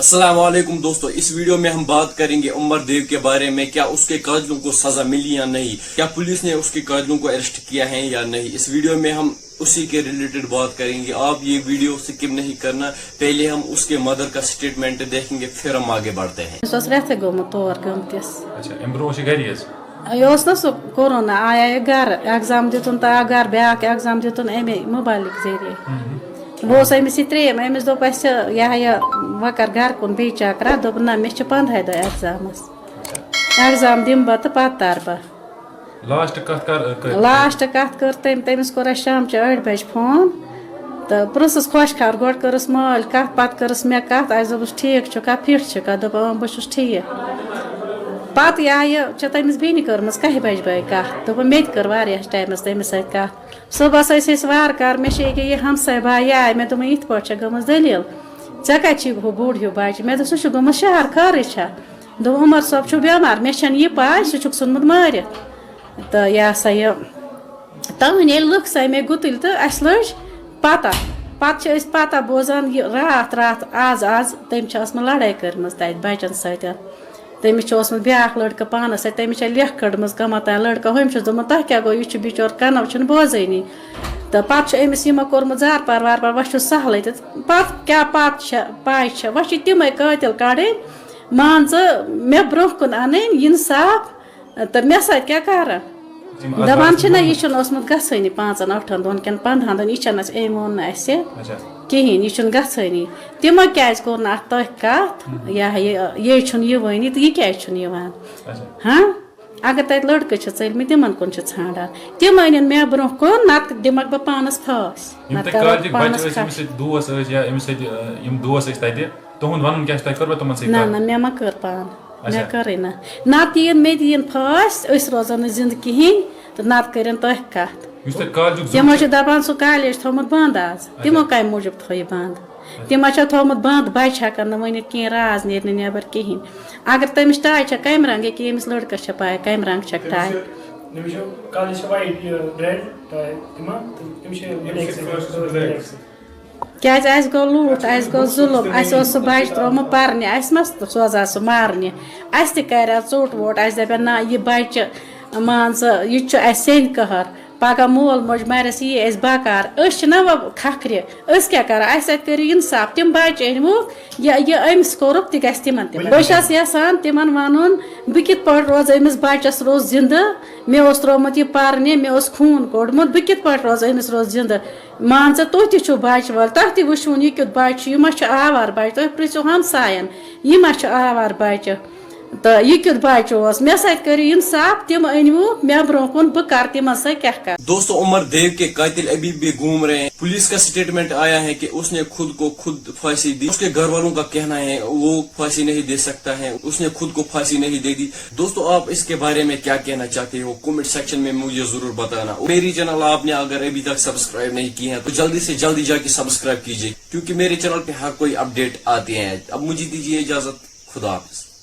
अस्सलाम वालेकुम दोस्तों, इस वीडियो में हम बात करेंगे उमर देव के बारे में। क्या उसके कातिलों को सजा मिली या नहीं, क्या पुलिस ने उसके कातिलों को अरेस्ट किया है या नहीं। इस वीडियो में हम उसी के रिलेटेड बात करेंगे। आप ये वीडियो स्किप नहीं करना। पहले हम उसके मदर का स्टेटमेंट देखेंगे, फिर हम आगे बढ़ते हैं। सह कोरोना आया घर एग्जाम दितुन तो घर ब्याक एग्जाम दितुन अमे मोबाइल जरिए बह अमिस त्रेम अमिस दोप यह वह कर घर कुन बे चक्रा दोप ना मे 15 दह एग्जाम दिम बह तो पत तर बह लास्ट कत कर तमिस कोर शाम 8 बजे फोन तो प्रसस खुश खबर गोड करस माल कत पत करस मे कत दोपस ठीक छुका फिट छुका दोप बहुत ठीक पत यह तमिस बेन कर्म 1 बजे बाय कत दोप मे कर वारियास टाइमस तमिस सत कत सुबह वार कर मे ये हमसाय भाई आय मे दोप इत पे गमस दलील ऐ कत हु बोड़ हूँ बच्चे मे दोप सह गमस शहर खर दोप उमर सोब छु बेमार मे ये पाय सह षुनमुत मारित तो यह सा यह तहन ये लुक सा मे गुतल तो अस लज पता पता बोजान रात रात आज तम लड़ाई कर्म तत बचन सत तमिस ब्याक लड़का पानस सत तमिस लेख कड़म कमा तान लड़का हमिस दोपन तह क्या गो यह बिचौर कनव बोजानी तो पे अमिस यमो कोर्मुत जार पार वार पार वह सहल पत क्या पत पाय वह तमें कातिल कड़े मान मे ब्रोह कुन अन इंसाफ तो मे सत क्या कर दपान यह गई 5-8 दिन कन 15 दिन यह वोन कहें यह गई तमो क्या कोर तह कत ये वनी तो यह क्या हाँ अगर तत लड़के चलम तिमन कुन ान तम अन मे ब्रोह कुन नत दिमक बह पानस फास ना मे मा कर पान मे कर ना दीन मे दीन फास रोजन जिंद कहें तो नत कर तह कत तमो दपान सह कॉलेज थोमुत बंद आज तमो कम मूजूब थो बंद तमो थोमुत बंद बच्चे हेकान वन कह राज नीर नबर कहें अगर तमिस टाई कम रंग कि अमिस लड़कस पाए कम रंग टाई क्या गो लूट गो जुलम सह बच्चे त्रोमुत पर्ने सोजा सह मारने कर चोट वोट दपन ना यह बच्चे मान यह सेन कहर पगह मोल मोज मारस ये बकार ना वो खखर क्या कर इंसाफ तम बच्चे अनमुक यह अमिस कोरुक तह गमन बस यसान तिमन वन बह कित रोज अमिस बच्चस रोज जिंद मे त्रोमुत यह पर्ने मे खून कोड़मुत बह कित रोज अमिस रोज जिंद मान तुह तु बच्चे वाल तुह तह वुन यह क्युत बच्चे यह आवार बच्चे तुह पृछो हमसायन यह आवार बच्चे तो यह क्युत बच्चे मे सत कर इंसाफ तम अनवुक मे ब्रोह कुन बह कर तिम क्या कर। दोस्तों, उमर देव के कातिल अभी भी घूम रहे हैं। पुलिस का स्टेटमेंट आया है कि उसने खुद को खुद फांसी दी। उसके घर वालों का कहना है वो फांसी नहीं दे सकता है, उसने खुद को फांसी नहीं दे दी। दोस्तों, आप इसके बारे में क्या कहना चाहते हो कमेंट सेक्शन में मुझे जरूर बताना। मेरी चैनल आपने अगर अभी तक सब्सक्राइब नहीं की है तो जल्दी से जल्दी जाके सब्सक्राइब कीजिए, क्योंकि मेरे चैनल पे हर कोई अपडेट आते हैं। अब मुझे दीजिए इजाजत, खुदा हाफिज।